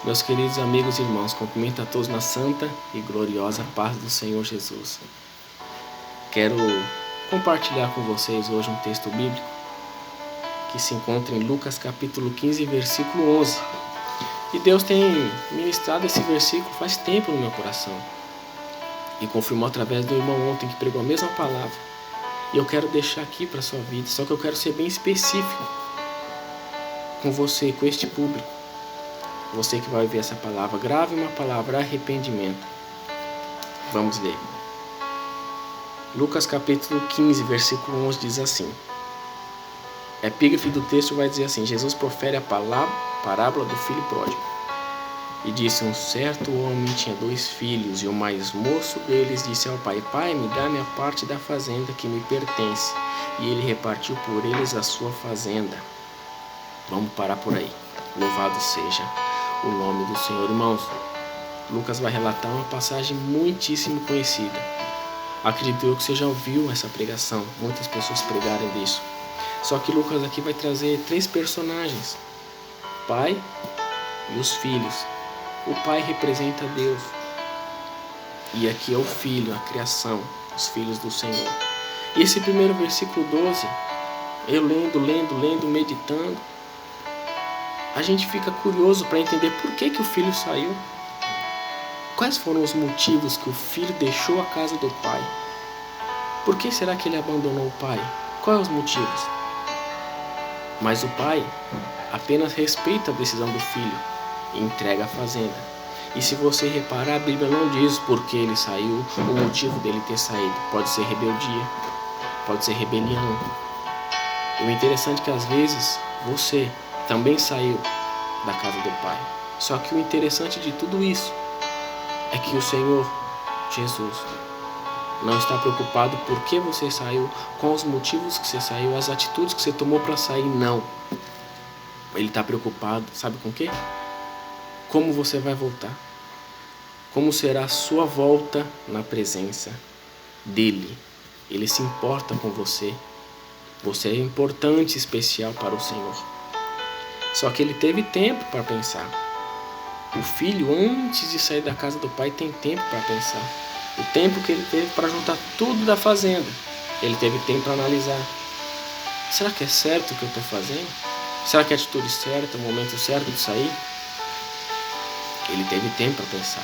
Meus queridos amigos e irmãos, cumprimento a todos na santa e gloriosa paz do Senhor Jesus. Quero compartilhar com vocês hoje um texto bíblico que se encontra em Lucas capítulo 15, versículo 11. E Deus tem ministrado esse versículo faz tempo no meu coração. E confirmou através do irmão ontem que pregou a mesma palavra. E eu quero deixar aqui para a sua vida, só que eu quero ser bem específico com você, com este público. Você que vai ver essa palavra, grave uma palavra, arrependimento. Vamos ler. Lucas capítulo 15, versículo 11 diz assim. A epígrafe do texto vai dizer assim: Jesus profere a parábola do filho pródigo. E disse: um certo homem tinha 2 filhos, e o mais moço deles disse ao pai: Pai, me dá minha parte da fazenda que me pertence. E ele repartiu por eles a sua fazenda. Vamos parar por aí. Louvado seja o nome do Senhor. Irmãos, Lucas vai relatar uma passagem muitíssimo conhecida. Acredito eu que você já ouviu essa pregação. Muitas pessoas pregaram disso. Só que Lucas aqui vai trazer 3 personagens: o pai e os filhos. O pai representa Deus. E aqui é o filho, a criação, os filhos do Senhor. E esse primeiro versículo 12, eu lendo, meditando, a gente fica curioso para entender por que o filho saiu. Quais foram os motivos que o filho deixou a casa do pai? Por que será que ele abandonou o pai? Quais os motivos? Mas o pai apenas respeita a decisão do filho e entrega a fazenda. E se você reparar, a Bíblia não diz por que ele saiu, o motivo dele ter saído. Pode ser rebeldia, pode ser rebelião. E o interessante é que às vezes você também saiu da casa do pai. Só que o interessante de tudo isso é que o Senhor Jesus não está preocupado por que você saiu, com os motivos que você saiu, as atitudes que você tomou para sair, não. Ele está preocupado, sabe com o quê? Como você vai voltar? Como será a sua volta na presença dele? Ele se importa com você. Você é importante, especial para o Senhor. Só que ele teve tempo para pensar. O filho, antes de sair da casa do pai, tem tempo para pensar. O tempo que ele teve para juntar tudo da fazenda. Ele teve tempo para analisar. Será que é certo o que eu estou fazendo? Será que é a atitude certa, o momento certo de sair? Ele teve tempo para pensar.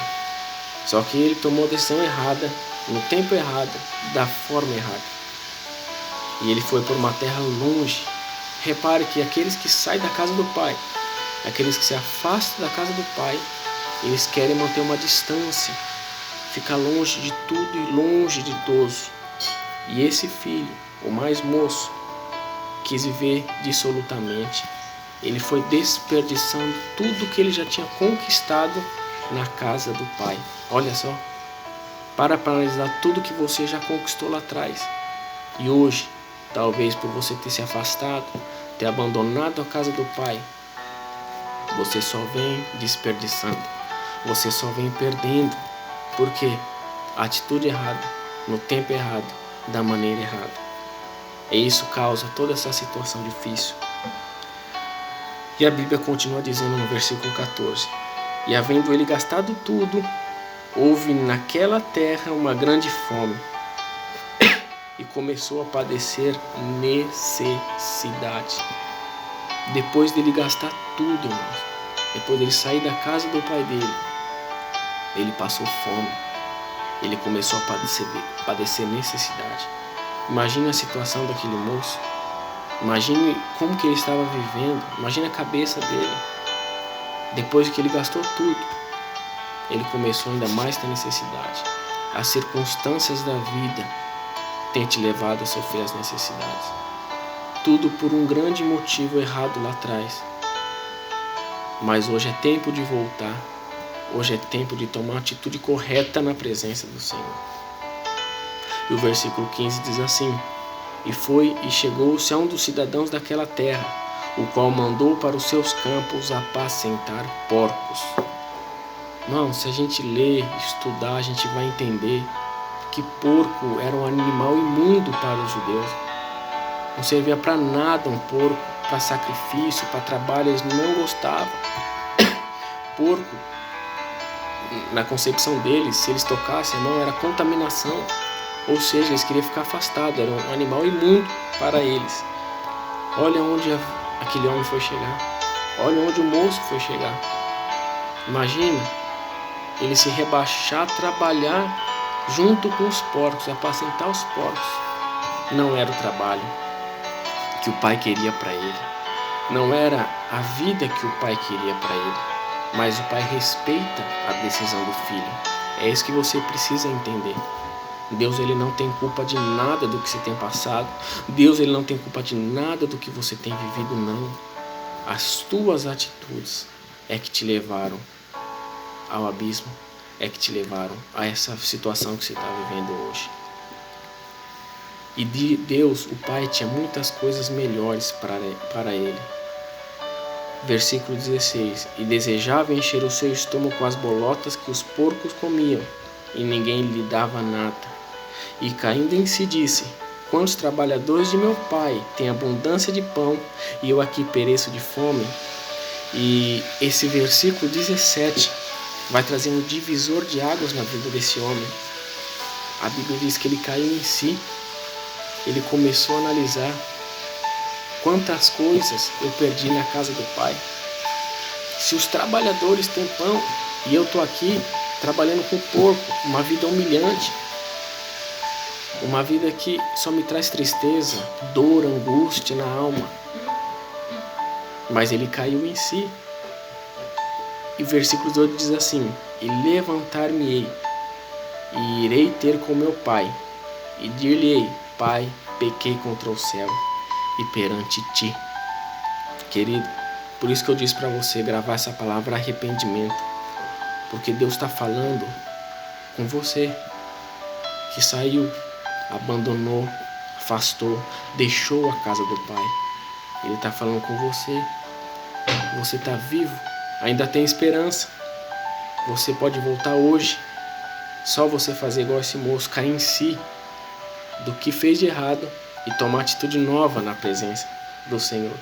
Só que ele tomou a decisão errada, no tempo errado, da forma errada. E ele foi por uma terra longe. Repare que aqueles que saem da casa do pai, aqueles que se afastam da casa do pai, eles querem manter uma distância, ficar longe de tudo e longe de todos. E esse filho, o mais moço, quis viver dissolutamente. Ele foi desperdiçando tudo que ele já tinha conquistado na casa do pai. Olha só, para analisar tudo que você já conquistou lá atrás. E hoje, talvez por você ter se afastado, ter abandonado a casa do pai, você só vem desperdiçando, você só vem perdendo. Por quê? A atitude errada, no tempo errado, da maneira errada. E isso causa toda essa situação difícil. E a Bíblia continua dizendo no versículo 14: E havendo ele gastado tudo, houve naquela terra uma grande fome, e começou a padecer necessidade. Depois dele gastar tudo, irmãos, depois dele sair da casa do pai dele, ele passou fome. Ele começou a padecer necessidade. Imagine a situação daquele moço. Imagine como que ele estava vivendo. Imagine a cabeça dele. Depois que ele gastou tudo, ele começou ainda mais a ter necessidade. As circunstâncias da vida têm te levado a sofrer as necessidades. Tudo por um grande motivo errado lá atrás. Mas hoje é tempo de voltar. Hoje é tempo de tomar uma atitude correta na presença do Senhor. E o versículo 15 diz assim: E foi e chegou-se a um dos cidadãos daquela terra, o qual mandou para os seus campos apacentar porcos. Não, se a gente ler, estudar, a gente vai entender que porco era um animal imundo para os judeus. Não servia para nada um porco, para sacrifício, para trabalho, eles não gostavam. porco, na concepção deles, se eles tocassem a mão, era contaminação. Ou seja, eles queriam ficar afastados, era um animal imundo para eles. Olha onde aquele homem foi chegar. Olha onde o moço foi chegar. Imagina, ele se rebaixar, trabalhar junto com os porcos, apacentar os porcos. Não era o trabalho que o pai queria para ele. Não era a vida que o pai queria para ele. Mas o pai respeita a decisão do filho. É isso que você precisa entender. Deus, ele não tem culpa de nada do que você tem passado. Deus, ele não tem culpa de nada do que você tem vivido, não. As tuas atitudes é que te levaram ao abismo, é que te levaram a essa situação que você está vivendo hoje. E Deus, o Pai, tinha muitas coisas melhores para ele. Versículo 16: E desejava encher o seu estômago com as bolotas que os porcos comiam, e ninguém lhe dava nada. E caindo em si disse: Quantos trabalhadores de meu pai têm abundância de pão, e eu aqui pereço de fome? E esse versículo 17 vai trazer um divisor de águas na vida desse homem. A Bíblia diz que ele caiu em si. Ele começou a analisar: quantas coisas eu perdi na casa do pai. Se os trabalhadores têm pão e eu estou aqui trabalhando com porco, uma vida humilhante, uma vida que só me traz tristeza, dor, angústia na alma. Mas ele caiu em si. E o versículo 8 diz assim: E levantar-me-ei, e irei ter com meu pai, e dir-lhe-ei: Pai, pequei contra o céu e perante ti. Querido, por isso que eu disse para você gravar essa palavra arrependimento, porque Deus está falando com você que saiu, abandonou, afastou, deixou a casa do Pai. Ele está falando com você. Você está vivo, ainda tem esperança. Você pode voltar hoje. Só você fazer igual esse moço, cair em si do que fez de errado e tomar atitude nova na presença do Senhor.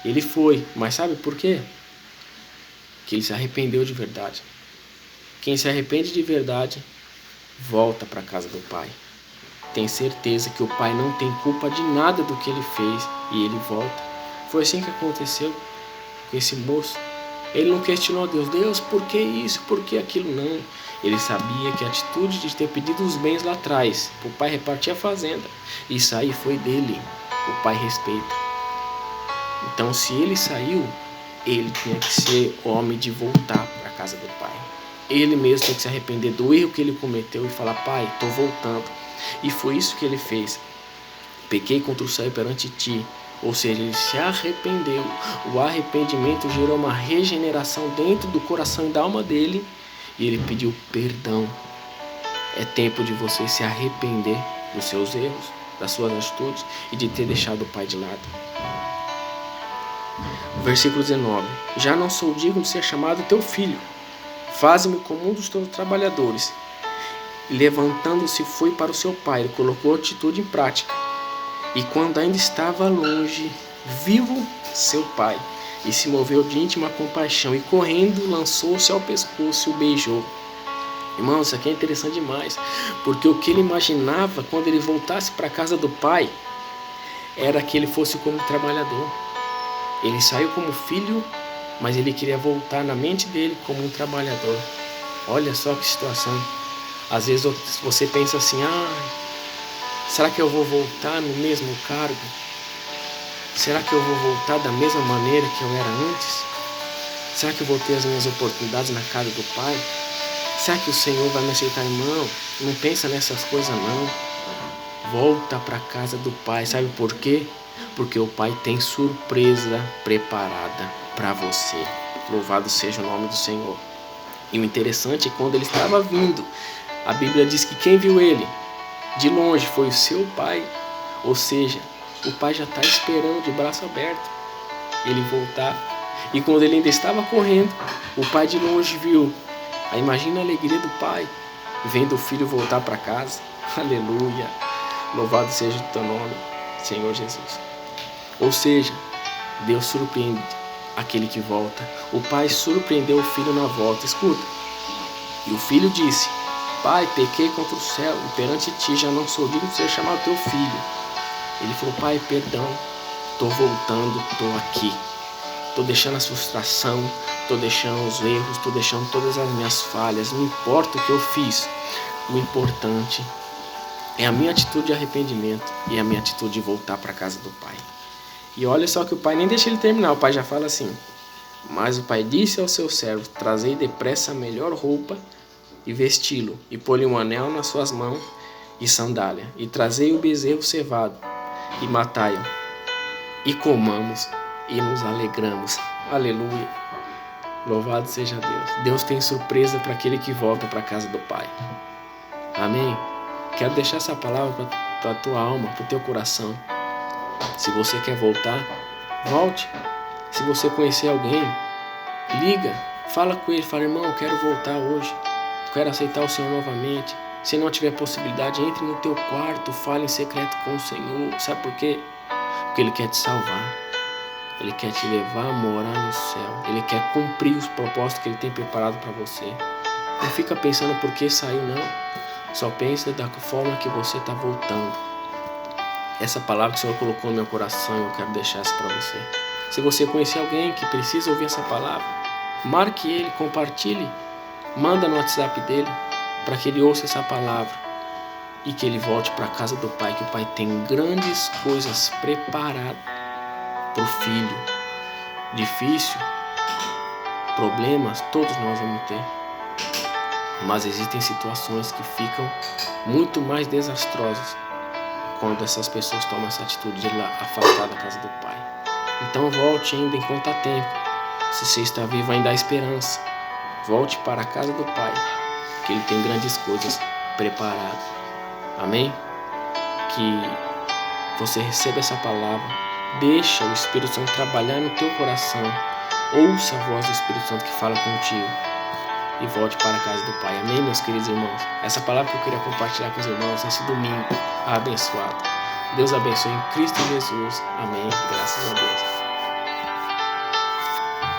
Ele foi, mas sabe por quê? Que ele se arrependeu de verdade. Quem se arrepende de verdade volta para a casa do Pai. Tem certeza que o pai não tem culpa de nada do que ele fez e ele volta. Foi assim que aconteceu com esse moço. Ele não questionou Deus: Deus, por que isso, por que aquilo? Não. Ele sabia que a atitude de ter pedido os bens lá atrás, o pai repartir a fazenda, isso aí foi dele. O pai respeita. Então, se ele saiu, ele tinha que ser homem de voltar para a casa do pai. Ele mesmo tem que se arrepender do erro que ele cometeu e falar: Pai, estou voltando. E foi isso que ele fez. Pequei contra o céu e perante ti. Ou seja, ele se arrependeu. O arrependimento gerou uma regeneração dentro do coração e da alma dele. E ele pediu perdão. É tempo de você se arrepender dos seus erros, das suas atitudes e de ter deixado o Pai de lado. Versículo 19: Já não sou digno de ser chamado teu filho. Faze-me como um dos teus trabalhadores. E levantando-se foi para o seu pai. Ele colocou a atitude em prática. E quando ainda estava longe, viu seu pai, e se moveu de íntima compaixão, e correndo lançou-se ao pescoço e o beijou. Irmãos, isso aqui é interessante demais, porque o que ele imaginava quando ele voltasse para a casa do pai era que ele fosse como trabalhador. Ele saiu como filho, mas ele queria voltar na mente dele como um trabalhador. Olha só que situação. Às vezes você pensa assim: será que eu vou voltar no mesmo cargo? Será que eu vou voltar da mesma maneira que eu era antes? Será que eu vou ter as minhas oportunidades na casa do Pai? Será que o Senhor vai me aceitar? Irmão, não pensa nessas coisas não. Volta para a casa do Pai. Sabe por quê? Porque o Pai tem surpresa preparada para você. Louvado seja o nome do Senhor. E o interessante é que quando ele estava vindo, a Bíblia diz que quem viu ele de longe foi o seu pai. Ou seja, o pai já está esperando de braço aberto ele voltar. E quando ele ainda estava correndo, o pai de longe viu. Aí imagina a alegria do pai vendo o filho voltar para casa. Aleluia. Louvado seja o teu nome, Senhor Jesus. Ou seja, Deus surpreende aquele que volta. O pai surpreendeu o filho na volta. Escuta. E o filho disse: Pai, pequei contra o céu e perante ti já não sou digno de ser chamado teu filho. Ele falou: Pai, perdão, estou voltando, estou aqui. Estou deixando a frustração, estou deixando os erros, estou deixando todas as minhas falhas. Não importa o que eu fiz. O importante é a minha atitude de arrependimento e a minha atitude de voltar para a casa do pai. E olha só que o pai nem deixa ele terminar. O pai já fala assim: Mas o pai disse ao seu servo: Trazei depressa a melhor roupa e vesti-lo, e pôr-lhe um anel nas suas mãos e sandália, e trazei o bezerro cevado e matai-o, e comamos e nos alegramos. Aleluia. Louvado seja Deus. Deus tem surpresa para aquele que volta para a casa do pai. Amém? Quero deixar essa palavra para a tua alma, para o teu coração. Se você quer voltar, volte. Se você conhecer alguém, liga, fala com ele, fala: irmão, eu quero voltar hoje, eu quero aceitar o Senhor novamente. Se não tiver possibilidade, entre no teu quarto, fale em secreto com o Senhor. Sabe por quê? Porque Ele quer te salvar. Ele quer te levar a morar no céu. Ele quer cumprir os propósitos que Ele tem preparado para você. Não fica pensando por que saiu, não. Só pensa da forma que você está voltando. Essa palavra que o Senhor colocou no meu coração, eu quero deixar isso para você. Se você conhecer alguém que precisa ouvir essa palavra, marque ele, compartilhe, manda no WhatsApp dele, para que ele ouça essa palavra e que ele volte para a casa do pai, que o pai tem grandes coisas preparadas para o filho. Difícil, problemas, todos nós vamos ter. Mas existem situações que ficam muito mais desastrosas quando essas pessoas tomam essa atitude de ir lá afastar da casa do pai. Então volte ainda enquanto há tempo. Se você está vivo, ainda há esperança. Volte para a casa do pai, que Ele tem grandes coisas preparadas. Amém? Que você receba essa palavra. Deixa o Espírito Santo trabalhar no teu coração. Ouça a voz do Espírito Santo que fala contigo. E volte para a casa do Pai. Amém, meus queridos irmãos? Essa palavra que eu queria compartilhar com os irmãos nesse domingo abençoado. Deus abençoe em Cristo Jesus. Amém. Graças a Deus.